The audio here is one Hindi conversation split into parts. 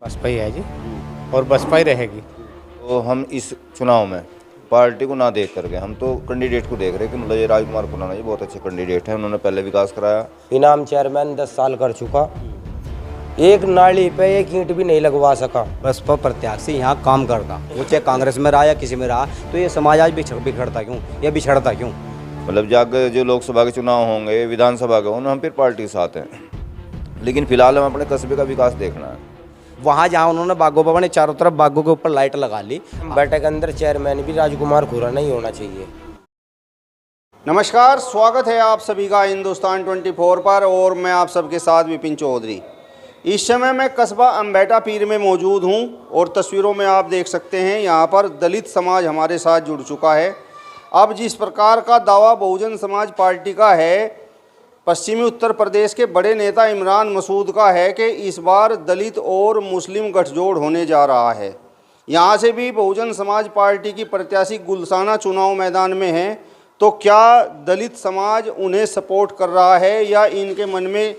बसपा ही है जी, और बसपा ही रहेगी। तो हम इस चुनाव में पार्टी को ना देख करके हम तो कैंडिडेट को देख रहे हैं कि मतलब ये राजकुमार खुराना जी बहुत अच्छे कैंडिडेट हैं। उन्होंने पहले विकास कराया। इनाम चेयरमैन 10 साल कर चुका, एक नाली पे एक ईंट भी नहीं लगवा सका। बसपा प्रत्याशी यहाँ काम करता, वो चाहे कांग्रेस में रहा या किसी में रहा, तो ये समाज आज बिखरता क्यों, ये बिछड़ता क्यों? मतलब जाकर जो लोकसभा के चुनाव होंगे, विधानसभा के होंगे, हम फिर पार्टी के साथ हैं, लेकिन फिलहाल हम अपने कस्बे का विकास देखना है। वहाँ जहाँ उन्होंने बागों पर चारों तरफ बागों के ऊपर लाइट लगा ली, बैठक के अंदर चेयरमैन भी राजकुमार खुराना ही होना चाहिए। नमस्कार, स्वागत है आप सभी का हिंदुस्तान 24 पर और मैं आप सबके साथ विपिन चौधरी। इस समय मैं कस्बा अम्बेटा पीर में मौजूद हूं और तस्वीरों में आप देख सकते हैं यहाँ पर दलित समाज हमारे साथ जुड़ चुका है। अब जिस प्रकार का दावा बहुजन समाज पार्टी का है, पश्चिमी उत्तर प्रदेश के बड़े नेता इमरान मसूद का है कि इस बार दलित और मुस्लिम गठजोड़ होने जा रहा है। यहाँ से भी बहुजन समाज पार्टी की प्रत्याशी गुलसाना चुनाव मैदान में है, तो क्या दलित समाज उन्हें सपोर्ट कर रहा है या इनके मन में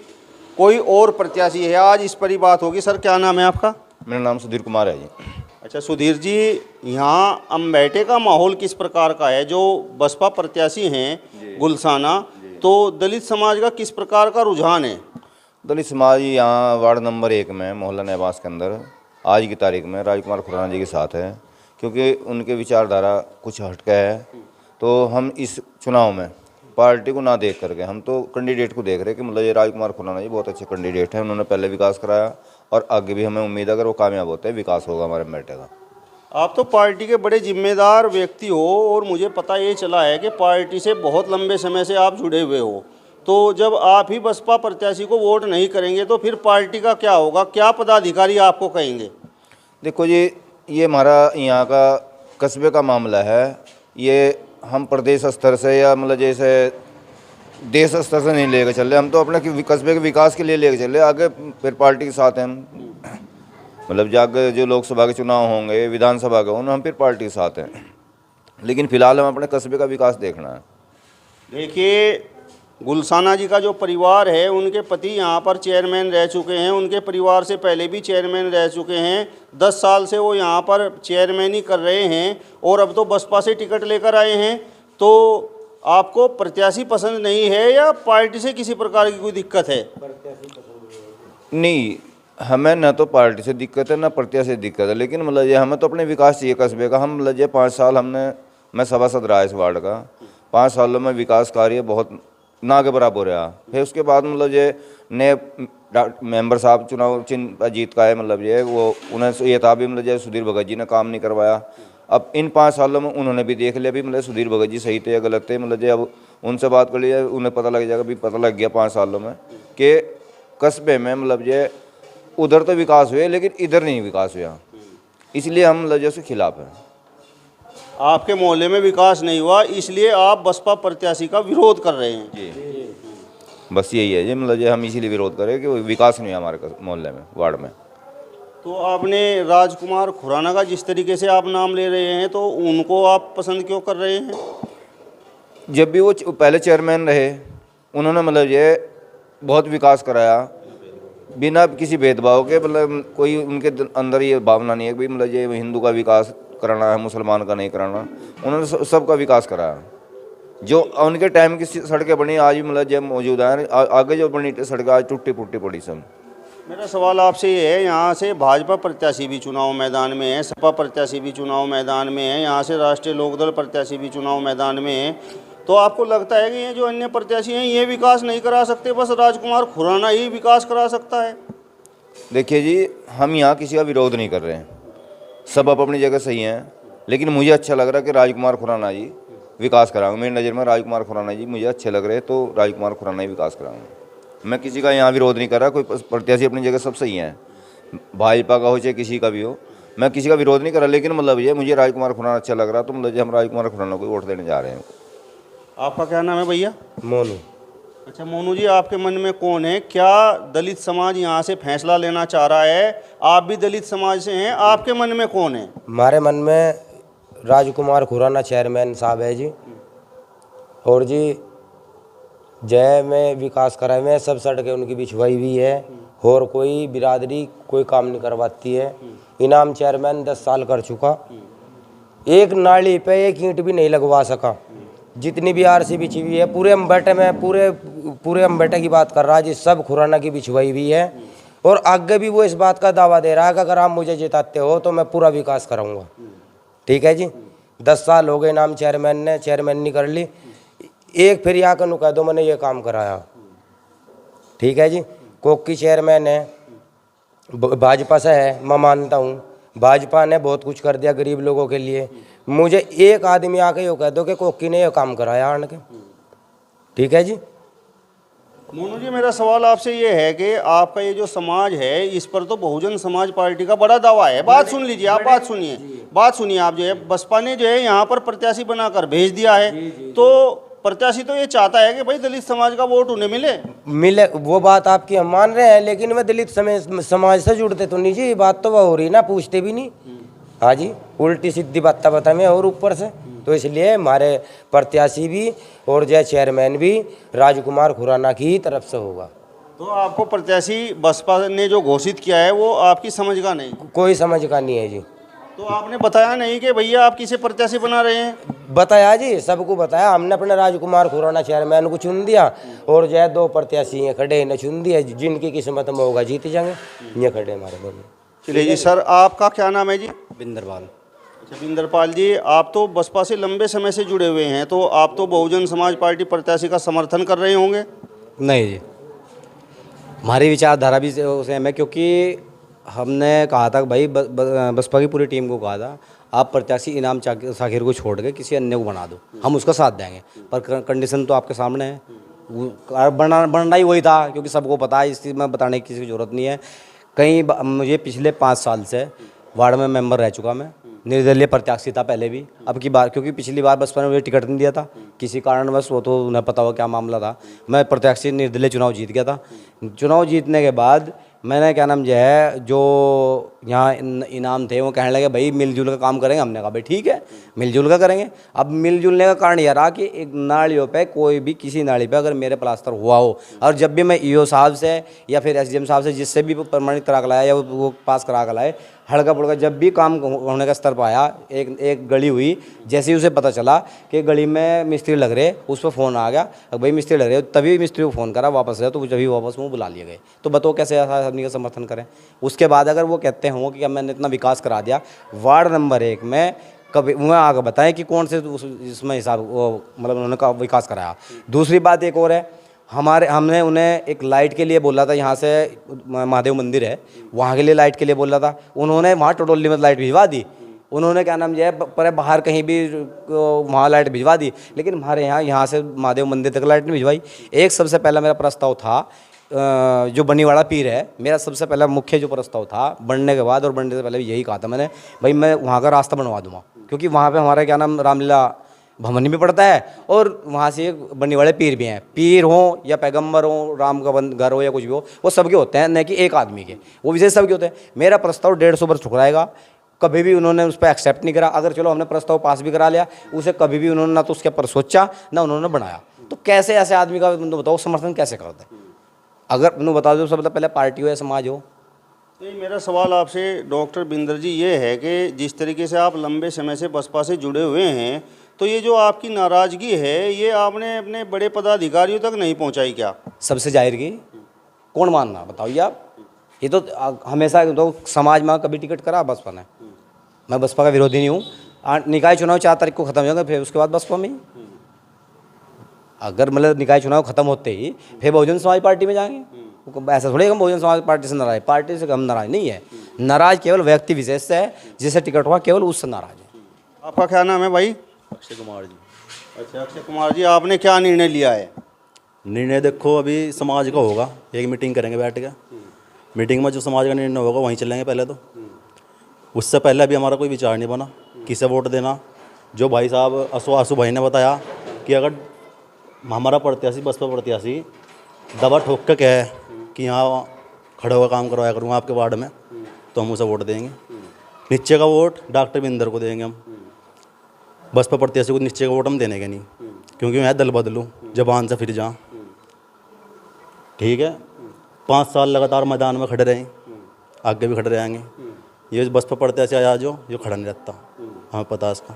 कोई और प्रत्याशी है? आज इस पर ही बात होगी। सर, क्या नाम है आपका? मेरा नाम सुधीर कुमार है जी। अच्छा सुधीर जी, यहाँ अम्बेटे का माहौल किस प्रकार का है? जो बसपा प्रत्याशी हैं गुलसाना, तो दलित समाज का किस प्रकार का रुझान है? दलित समाज यहाँ वार्ड नंबर 1 में मोहल्ला नेवास के अंदर आज की तारीख में राजकुमार खुराना जी के साथ है, क्योंकि उनके विचारधारा कुछ हटके है। तो हम इस चुनाव में पार्टी को ना देख करके हम तो कैंडिडेट को देख रहे हैं कि मतलब ये राजकुमार खुराना जी बहुत अच्छे कैंडिडेट हैं। उन्होंने पहले विकास कराया और आगे भी हमें उम्मीद है अगर वो कामयाब होते हैं विकास होगा हमारे बेटे का। आप तो पार्टी के बड़े जिम्मेदार व्यक्ति हो और मुझे पता ये चला है कि पार्टी से बहुत लंबे समय से आप जुड़े हुए हो। तो जब आप ही बसपा प्रत्याशी को वोट नहीं करेंगे तो फिर पार्टी का क्या होगा? क्या पदाधिकारी आपको कहेंगे? देखो जी, ये हमारा यहाँ का कस्बे का मामला है। ये हम प्रदेश स्तर से या मतलब जैसे देश स्तर से नहीं लेकर चल रहे, हम तो अपने कस्बे के विकास के लिए लेकर चल रहे। आगे फिर पार्टी के साथ हैं हम, मतलब जाकर जो लोकसभा के चुनाव होंगे, विधानसभा के होंगे, हम फिर पार्टी के साथ हैं, लेकिन फिलहाल हम अपने कस्बे का विकास देखना है। देखिए, गुलसाना जी का जो परिवार है, उनके पति यहाँ पर चेयरमैन रह चुके हैं, उनके परिवार से पहले भी चेयरमैन रह चुके हैं। 10 साल से वो यहाँ पर चेयरमैन ही कर रहे हैं और अब तो बसपा से टिकट लेकर आए हैं। तो आपको प्रत्याशी पसंद नहीं है या पार्टी से किसी प्रकार की कोई दिक्कत है? नहीं, हमें न तो पार्टी से दिक्कत है न प्रत्याशी से दिक्कत है, लेकिन मतलब ये हमें तो अपने विकास चाहिए कस्बे का। हम मतलब ये 5 साल मैं सभासद रहा इस वार्ड का। 5 सालों में विकास कार्य बहुत ना के बराबर रहा। फिर उसके बाद मतलब ये नए मेंबर साहब चुनाव चिन्ह जीत का है, मतलब ये वो उन्हें ये था भी मतलब ये सुधीर भगत जी ने काम नहीं करवाया। अब इन 5 सालों में उन्होंने भी देख लिया भी मतलब सुधीर भगत जी सही थे या गलत थे। मतलब ये अब उनसे बात कर लिया, उन्हें पता लग जाएगा। भी पता लग गया 5 सालों में कि कस्बे में मतलब ये उधर तो विकास हुए लेकिन इधर नहीं विकास हुआ, इसलिए हम मतलब उसके खिलाफ हैं। आपके मोहल्ले में विकास नहीं हुआ इसलिए आप बसपा प्रत्याशी का विरोध कर रहे हैं? जी, बस यही है जी, मतलब ये हम इसीलिए विरोध करें कि विकास नहीं है हमारे मोहल्ले में, वार्ड में। तो आपने राजकुमार खुराना का जिस तरीके से आप नाम ले रहे हैं, तो उनको आप पसंद क्यों कर रहे हैं? जब भी वो पहले चेयरमैन रहे, उन्होंने मतलब ये बहुत विकास कराया बिना किसी भेदभाव के। मतलब कोई उनके अंदर ये भावना नहीं है कि मतलब ये हिंदू का विकास कराना है, मुसलमान का नहीं कराना। उन्होंने सबका विकास कराया। जो उनके टाइम की सड़कें बनी आज भी मतलब जब मौजूद है, आगे जो बनी सड़कें आज टूटी फूटी पड़ी सब। मेरा सवाल आपसे ये है, यहाँ से भाजपा प्रत्याशी भी चुनाव मैदान में है, सपा प्रत्याशी भी चुनाव मैदान में है, यहाँ से राष्ट्रीय लोकदल प्रत्याशी भी चुनाव मैदान में है, तो आपको लगता है कि ये जो अन्य प्रत्याशी हैं ये विकास नहीं करा सकते, बस राजकुमार खुराना ही विकास करा सकता है? देखिए जी, हम यहाँ किसी का विरोध नहीं कर रहे हैं, सब अपनी जगह सही हैं, लेकिन मुझे अच्छा लग रहा है कि राजकुमार खुराना जी विकास कराएंगे। मेरी नज़र में राजकुमार खुराना जी मुझे अच्छे लग रहे हैं, तो राजकुमार खुराना ही विकास कराएंगे। मैं किसी का यहाँ विरोध नहीं कर रहा, कोई प्रत्याशी अपनी जगह सब सही हैं, भाजपा का हो चाहे किसी का भी हो, मैं किसी का विरोध नहीं कर रहा, लेकिन मतलब ये मुझे राजकुमार खुराना अच्छा लग रहा, तो मतलब हम राजकुमार खुराना को वोट देने जा रहे हैं। आपका क्या नाम है भैया? मोनू। अच्छा मोनू जी, आपके मन में कौन है? क्या दलित समाज यहाँ से फैसला लेना चाह रहा है? आप भी दलित समाज से हैं, आपके मन में कौन है? हमारे मन में राजकुमार खुराना चेयरमैन साहब है जी, और जी जय में विकास कराए में सब सड़कें उनकी बिछवाई हुई है और कोई बिरादरी कोई काम नहीं करवाती है। इनाम चेयरमैन 10 साल कर चुका, एक नाली पे एक ईंट भी नहीं लगवा सका। जितनी भी आरसी बिछी हुई है पूरे अम्बेटे में, पूरे अम्बेटे की बात कर रहा है जी, सब खुराना की बिछवाई हुई है। और आगे भी वो इस बात का दावा दे रहा है कि अगर आप मुझे जिताते हो तो मैं पूरा विकास कराऊंगा। ठीक है जी, 10 साल हो गए इनाम चेयरमैन ने चेयरमैन कर ली, एक फिर यहाँ का कह दो मैंने ये काम कराया। ठीक है जी, कोकी चेयरमैन है, भाजपा से है, मैं मानता हूँ भाजपा ने बहुत कुछ कर दिया गरीब लोगों के लिए। मुझे एक आदमी आके ये कह दो कि कोकी ने ये काम कराया आन के। ठीक है जी। मोनू जी, मेरा सवाल आपसे ये है कि आपका ये जो समाज है इस पर तो बहुजन समाज पार्टी का बड़ा दावा है। बात सुन लीजिए, आप बात सुनिए। आप जो है बसपा ने जो है यहाँ पर प्रत्याशी बनाकर भेज दिया है, तो प्रत्याशी तो ये चाहता है कि भाई दलित समाज का वोट उन्हें मिले। वो बात आपकी हम मान रहे हैं, लेकिन मैं दलित समाज से जुड़ते तो नहीं जी, ये बात तो वह हो रही ना, पूछते भी नहीं। हाँ जी, उल्टी सीधी बात बता में और ऊपर से, तो इसलिए हमारे प्रत्याशी भी और जय चेयरमैन भी राजकुमार खुराना की तरफ से होगा। तो आपको प्रत्याशी बसपा ने जो घोषित किया है वो आपकी समझ का नहीं? कोई समझ का नहीं है जी। तो आपने बताया नहीं कि भैया आप किसे प्रत्याशी बना रहे हैं? बताया जी, सबको बताया। हमने अपने राजकुमार खुराना चेयरमैन को चुन दिया और जो है 2 प्रत्याशी हैं खड़े, इन्हें चुन दिया। जिनकी किस्मत में होगा जीत जाएंगे, ये खड़े हमारे दोनों। चलिए जी सर, आपका क्या नाम है जी? बिंदरपाल। अच्छा बिंदरपाल जी, आप तो बसपा से लंबे समय से जुड़े हुए हैं, तो आप तो बहुजन समाज पार्टी प्रत्याशी का समर्थन कर रहे होंगे? नहीं जी, हमारी विचारधारा भी सेम है, क्योंकि हमने कहा था कि भाई बसपा की पूरी टीम को कहा था आप प्रत्याशी इनाम साखिर को छोड़ के किसी अन्य को बना दो, हम उसका साथ देंगे। पर कंडीशन तो आपके सामने है, बनना ही वही था, क्योंकि सबको पता है, इस चीज़ में बताने की किसी की ज़रूरत नहीं है। मुझे पिछले 5 साल से वार्ड में मेंबर रह चुका मैं, निर्दलीय प्रत्याशी था पहले भी। अब की बार क्योंकि पिछली बार बसपा ने मुझे टिकट नहीं दिया था किसी कारणवश, वो तो उन्हें पता हो क्या मामला था, मैं प्रत्याशी निर्दलीय चुनाव जीत गया था। चुनाव जीतने के बाद मैंने क्या नाम जो है, जो यहाँ इनाम थे वो कहने लगे भाई मिलजुल का काम करेंगे। हमने कहा भाई ठीक है मिलजुल का करेंगे। अब मिलजुलने का कारण यह रहा कि एक नालियों पे कोई भी किसी नाली पे अगर मेरे प्लास्टर हुआ हो, और जब भी मैं ईओ साहब से या फिर एसडीएम साहब से जिससे भी प्रमाणित करा कर लाया या वो पास करा कर लाए, हल्का फुल्का जब भी काम होने का स्तर पाया, एक गली हुई, जैसे ही उसे पता चला कि गली में मिस्त्री लग रहे, उस पर फ़ोन आ गया भाई मिस्त्री लग रहे, तभी मिस्त्री को फ़ोन करा वापस गया, तो जब वापस वो बुला लिए गए। तो बताओ कैसे ऐसा आदमी का समर्थन करें? उसके बाद अगर वो कहते हों कि मैंने इतना विकास करा दिया वार्ड नंबर 1 में, कभी वह आगे बताएं कि कौन से इसमें हिसाब मतलब उन्होंने का विकास कराया। दूसरी बात एक और है, हमने उन्हें एक लाइट के लिए बोला था, यहाँ से महादेव मंदिर है वहाँ के लिए लाइट के लिए बोला था, उन्होंने वहाँ टोटोली में लाइट भिजवा दी। उन्होंने क्या नाम जो है पर बाहर कहीं भी वहाँ लाइट भिजवा दी, लेकिन हमारे यहाँ से महादेव मंदिर तक लाइट नहीं भिजवाई। एक सबसे पहला मेरा प्रस्ताव था जो बनीवाड़ा पीर है, मेरा सबसे पहला मुख्य जो प्रस्ताव था बनने के बाद और बनने से पहले भी यही कहा था मैंने, भाई मैं वहाँ का रास्ता बनवा दूँगा, क्योंकि वहाँ पे हमारा क्या नाम रामलीला भवन भी पड़ता है और वहाँ से बनीवाड़े पीर भी हैं। पीर हो या पैगंबर हो, राम का घर हो या कुछ भी हो, वो सबके होते हैं, न कि एक आदमी के, वो विशेष सबके होते हैं। मेरा प्रस्ताव 150 वर्ष ठुकराएगा, कभी भी उन्होंने उस पर एक्सेप्ट नहीं करा। अगर चलो हमने प्रस्ताव पास भी करा लिया, उसे कभी भी उन्होंने ना तो उसके ऊपर सोचा ना उन्होंने बनाया। तो कैसे ऐसे आदमी का बताओ समर्थन कैसे करते हैं? अगर उन्होंने बता दो सबसे पहले पार्टी हो या समाज हो। तो मेरा सवाल आपसे डॉक्टर बिंदर जी ये है कि जिस तरीके से आप लंबे समय से बसपा से जुड़े हुए हैं, तो ये जो आपकी नाराज़गी है ये आपने अपने बड़े पदाधिकारियों तक नहीं पहुंचाई क्या? सबसे जाहिर की कौन मानना बताइए आप? ये तो हमेशा तो समाज में कभी टिकट करा बसपा ने। मैं बसपा का विरोधी नहीं हूँ। निकाय चुनाव 4 तारीख को ख़त्म हो जाएगा, फिर उसके बाद बसपा में ही, अगर मतलब निकाय चुनाव खत्म होते ही फिर बहुजन समाज पार्टी में जाएंगे। ऐसा थोड़ी हम बहुजन समाज पार्टी से नाराज, पार्टी से हम नाराज नहीं है। नाराज केवल व्यक्ति विशेष से है, जिसे टिकट हुआ केवल उससे नाराज है। आपका क्या नाम है भाई? अक्षय कुमार जी। अच्छा अक्षय कुमार जी, आपने क्या निर्णय लिया है? निर्णय देखो अभी समाज का होगा, एक मीटिंग करेंगे बैठ के, मीटिंग में जो समाज का निर्णय होगा वहीं चलेंगे पहले तो। उससे पहले अभी हमारा कोई विचार नहीं बना किसे वोट देना। जो भाई साहब आसू भाई ने बताया कि अगर हमारा प्रत्याशी बसपा प्रत्याशी दबा ठोक के कहे कि यहाँ खड़े होकर काम करवाया करूँगा आपके वार्ड में, तो हम उसे वोट देंगे। नीचे का वोट डॉक्टर बिंदर को देंगे हम, बसपा प्रत्याशी को नीचे का वोट हम देने के नहीं, क्योंकि मैं दल बदलूँ जबान से फिर जाऊँ। ठीक है, 5 साल लगातार मैदान में खड़े रहे, आगे भी खड़े रहेंगे। ये बसपा प्रत्याशी आया जो खड़ा नहीं रहता, हमें पता है इसका।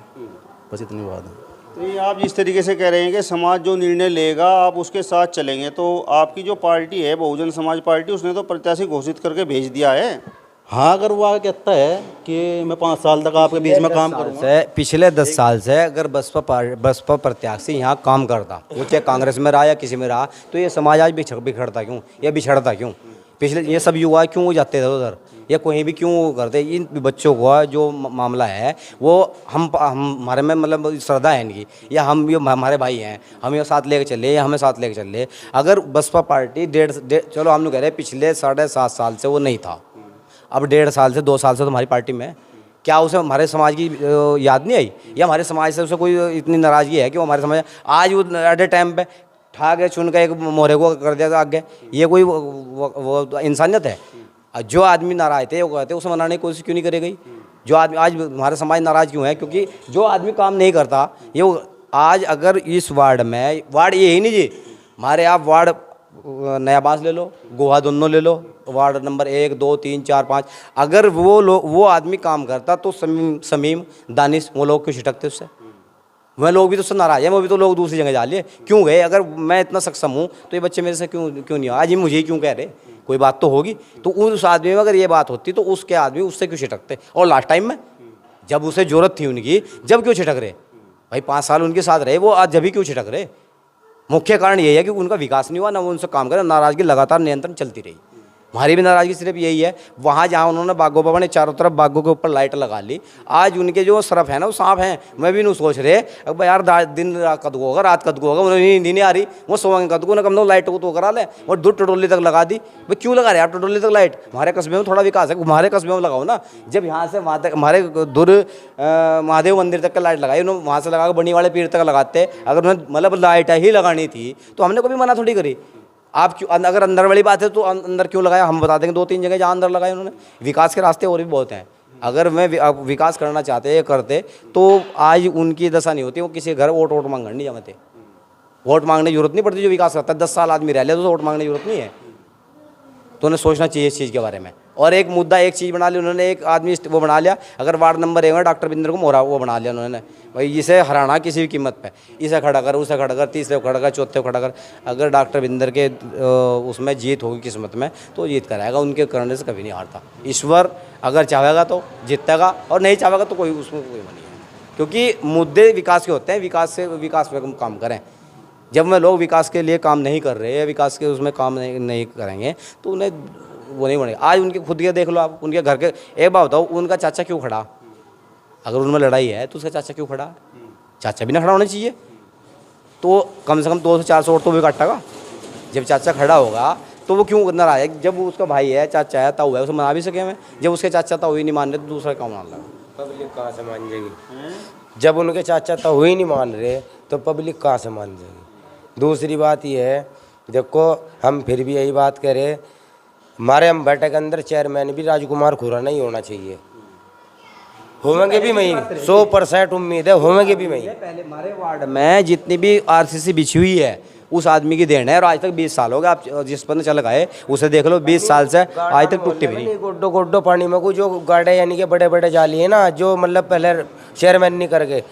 बस इतनी बात है। तो ये आप जिस तरीके से कह रहे हैं कि समाज जो निर्णय लेगा आप उसके साथ चलेंगे, तो आपकी जो पार्टी है बहुजन समाज पार्टी, उसने तो प्रत्याशी घोषित करके भेज दिया है। हाँ, अगर वो आगे कहता है कि मैं 5 साल तक आपके बीच में काम करूँगा। पिछले 10 साल से अगर बसपा प्रत्याशी यहाँ काम करता, वो चाहे कांग्रेस में रहा या किसी में रहा, तो ये समाज आज बिखरता क्यों या बिछड़ता क्यों? पिछले ये सब युवा क्यों जाते थे उधर या कहीं भी क्यों करते? इन बच्चों का जो मामला है वो हम हमारे में मतलब श्रद्धा है इनकी, या हम ये हमारे भाई हैं, हम ये साथ लेके चले या हमें साथ लेके चले। अगर बसपा पार्टी चलो हम लोग कह रहे हैं पिछले 7.5 साल से वो नहीं था, अब 1.5 साल से 2 साल से तो हमारी पार्टी में, क्या उसे हमारे समाज की याद नहीं आई या हमारे समाज से उसे कोई इतनी नाराज़गी है कि वो हमारे समाज आज वो एट ए टाइम पे ठाक है चुन का एक मोहरे को कर दिया आगे? ये कोई वो इंसानियत है? जो आदमी नाराज थे वो कहते उसे मनाने की कोशिश क्यों नहीं करी गई? जो आदमी आज हमारा समाज नाराज़ क्यों है? क्योंकि जो आदमी काम नहीं करता, ये आज अगर इस वार्ड में, वार्ड ये ही नहीं जी, हमारे आप वार्ड नया बांस ले लो, गोहा दोनों ले लो, वार्ड नंबर 1, 2, 3, 4, 5, अगर वो आदमी काम करता तो समीम दानिश वो लोग क्यों छिटकते उससे? वह लोग भी तो उससे नाराज है, वो भी तो लोग दूसरी जगह जा लिए क्यों गए? अगर मैं इतना सक्षम हूँ तो ये बच्चे मेरे से क्यों नहीं? आज ये मुझे ही क्यों कह रहे? कोई बात तो होगी। तो उस आदमी में अगर ये बात होती तो उसके आदमी उससे क्यों छिटकते? और लास्ट टाइम में जब उसे जरूरत थी उनकी, जब क्यों छिटक रहे भाई? 5 साल उनके साथ रहे वो, आज जब भी क्यों छिटक रहे? मुख्य कारण यही है कि उनका विकास नहीं हुआ, ना वो उनसे काम करे, नाराज़गी लगातार नियंत्रण चलती रही। हमारी भी नाराज़गी सिर्फ यही है, वहाँ जहाँ उन्होंने बागों पर चारों तरफ बागों के ऊपर लाइट लगा ली, आज उनके जो सरफ है ना वो सांप हैं। मैं भी नहीं सोच रहे अब यार दिन रात कद को होगा, रात कद को होगा, उन्हें नींद नहीं आ रही, वो सोएंगे कद को ना, कम दो लाइट को तो करा ले। और दूर टटोली तक लगा दी, भाई क्यों लगा रहे आप टटोली तक लाइट? हमारे कस्बे में थोड़ा विकास है, हमारे कस्बे में लगाओ ना। जब यहाँ से वहाँ तक हमारे दूर महादेव मंदिर तक का लाइट लगाई उन्होंने, वहाँ से लगा कर बनी वाले पीर तक लगाते। अगर उन्हें मतलब लाइट ही लगानी थी तो हमने कभी मना थोड़ी करी। आप क्यों, अगर अंदर वाली बात है तो अंदर क्यों लगाया? हम बता देंगे 2-3 जगह जहाँ अंदर लगाए उन्होंने। विकास के रास्ते और भी बहुत हैं, अगर मैं विकास करना चाहते या करते तो आज उनकी दशा नहीं होती। वो किसी घर वोट मांगने नहीं जाते, वोट मांगने की जरूरत नहीं पड़ती। जो विकास करता है 10 साल आदमी रह ले तो वोट मांगने की जरूरत नहीं है। तो उन्हें सोचना चाहिए इस चीज़ के बारे में। और एक मुद्दा, एक चीज़ बना ली उन्होंने, एक आदमी वो बना लिया, अगर वार्ड नंबर 1 में डॉक्टर बिंदर को मोहरा वो बना लिया उन्होंने, भाई इसे हराना किसी भी कीमत पे, इसे खड़ा कर, उसे खड़ा कर, तीसरे को खड़ा कर, चौथे को खड़ा कर। अगर डॉक्टर बिंदर के उसमें जीत होगी किस्मत में तो जीत कराएगा, उनके करने से कभी नहीं हारता। ईश्वर अगर चाहेगा तो जीतेगा और नहीं चाहेगा तो कोई उसमें कोई नहीं है। क्योंकि मुद्दे विकास के होते हैं, विकास पे काम करें। जब में लोग विकास के लिए काम नहीं कर रहे, विकास के उसमें काम नहीं करेंगे तो उन्हें वो नहीं बनेगा। आज उनके खुद के देख लो आप, उनके घर के, एक बात बताओ, उनका चाचा क्यों खड़ा? अगर उनमें लड़ाई है तो उसका चाचा क्यों खड़ा? चाचा भी ना खड़ा होना चाहिए, तो कम से कम 200 से 400 वोट तो भी काटेगा। जब चाचा खड़ा होगा तो वो क्यों नाराज है? जब उसका भाई है, चाचा है, ताऊ है, उसे मना भी सके हमें। जब उसके चाचा ताऊ ही नहीं मान रहे तो दूसरा क्यों मान लगा? पब्लिक कहाँ से मान जाएगी? जब उनके चाचा ताऊ ही नहीं मान रहे तो पब्लिक कहाँ से मान जाएगी? दूसरी बात यह है, देखो हम फिर भी यही बात करें, हमारे हम बैठक के अंदर चेयरमैन भी राजकुमार खुराना ही होना चाहिए। होंगे भी वही, 100% उम्मीद है, होंगे भी वही। पहले हमारे वार्ड में जितनी भी आरसीसी बिछी हुई है उस आदमी की देन है, और आज तक 20 साल हो गए। आप जिस पर चल गए उसे देख लो, 20 साल से आज तक टूटी भी नहीं। गोड्डो पानी में को जो गाड़े यानी कि बड़े बड़े जाली है ना, जो मतलब पहले चेयरमैन नहीं करके,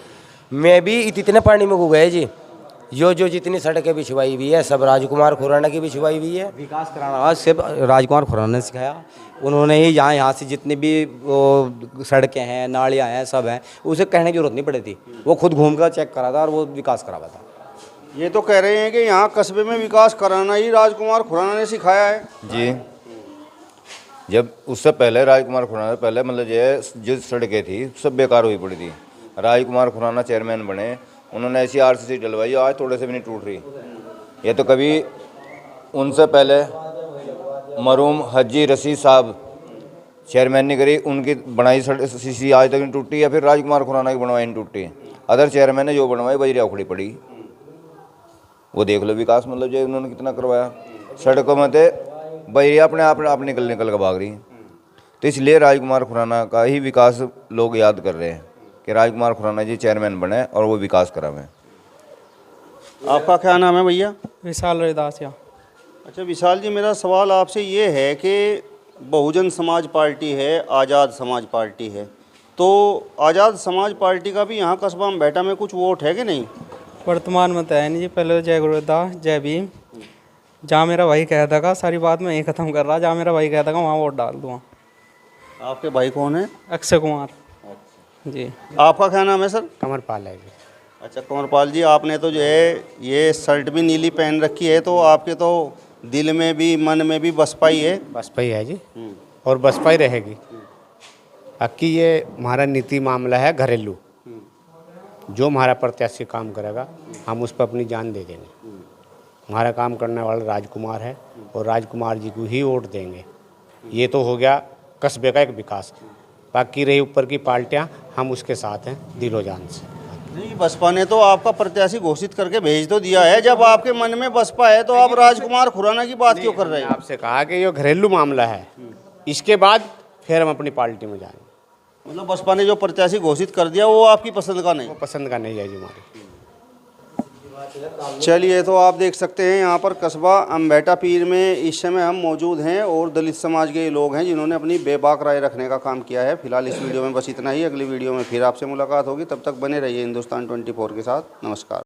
मैं भी इतने पानी में को गए जी। जो जितनी सड़कें बिछवाई हुई है सब राजकुमार खुराना की बिछवाई हुई है। विकास कराना सिर्फ राजकुमार खुराना ने सिखाया। उन्होंने ही यहाँ से जितनी भी सड़कें हैं, नालियाँ हैं, सब हैं, उसे कहने की जरूरत नहीं पड़ी थी। वो खुद घूम कर चेक करा था और वो विकास करा था। ये तो कह रहे हैं कि यहाँ कस्बे में विकास कराना ही राजकुमार खुराना ने सिखाया है जी। जब उससे पहले राजकुमार खुराना पहले मतलब ये जो सड़कें थी सब बेकार हुई पड़ी थी। राजकुमार खुराना चेयरमैन बने, उन्होंने ऐसी आरसीसी डलवाई, आज थोड़े से भी नहीं टूट रही। ये तो कभी उनसे पहले मरूम हजी रशीद साहब चेयरमैन ने करी, उनकी बनाई सीसी आज तक नहीं टूटी, या फिर राजकुमार खुराना की बनवाई नहीं टूटी। अदर चेयरमैन ने जो बनवाई बजरिया उखड़ी पड़ी। वो देख लो विकास मतलब जो उन्होंने कितना करवाया। सड़कों में थे बजरिया अपने आप निकल के भाग रही। तो इसलिए राजकुमार खुराना का ही विकास लोग याद कर रहे हैं कि राजकुमार खुराना जी चेयरमैन बने और वो विकास करावें। आपका क्या नाम है भैया? विशाल रविदास या। अच्छा विशाल जी, मेरा सवाल आपसे ये है कि बहुजन समाज पार्टी है, आज़ाद समाज पार्टी है, तो आज़ाद समाज पार्टी का भी यहाँ कस्बा अम्बेटा में कुछ वोट है कि नहीं? वर्तमान में तो है नहीं जी। पहले तो जय गुरुदास जय भीम, जहाँ मेरा भाई कहता था सारी बात मैं यही ख़त्म कर रहा, जहाँ मेरा भाई कहता था वहाँ वोट डाल दूँगा। आपके भाई कौन है? अक्षय कुमार जी। आपका क्या नाम है सर? कमरपाल है जी। अच्छा कंवरपाल जी, आपने तो जो है ये शर्ट भी नीली पहन रखी है, तो आपके तो दिल में भी मन में भी बसपा ही है। बसपा ही है जी, और बसपा ही रहेगी। बाकी ये हमारा नीति मामला है घरेलू, जो हमारा प्रत्याशी काम करेगा हम उस पर अपनी जान दे देंगे। हमारा काम करने वाला राजकुमार है और राजकुमार जी को ही वोट देंगे। ये तो हो गया कस्बे का एक विकास। बाकी रही ऊपर की पार्टियां, हम उसके साथ हैं दिलो जान से। नहीं, बसपा ने तो आपका प्रत्याशी घोषित करके भेज तो दिया है। जब आपके मन में बसपा है तो आप राजकुमार खुराना की बात क्यों कर रहे हैं? आपसे कहा कि ये घरेलू मामला है, इसके बाद फिर हम अपनी पार्टी में जाएंगे। मतलब बसपा ने जो प्रत्याशी घोषित कर दिया वो आपकी पसंद का नहीं? वो पसंद का नहीं है जी हमारी। चलिए, तो आप देख सकते हैं यहाँ पर कस्बा अम्बेटा पीर में इस समय हम मौजूद हैं और दलित समाज के लोग हैं जिन्होंने अपनी बेबाक राय रखने का काम किया है। फिलहाल इस वीडियो में बस इतना ही। अगली वीडियो में फिर आपसे मुलाकात होगी, तब तक बने रहिए हिंदुस्तान 24 के साथ। नमस्कार।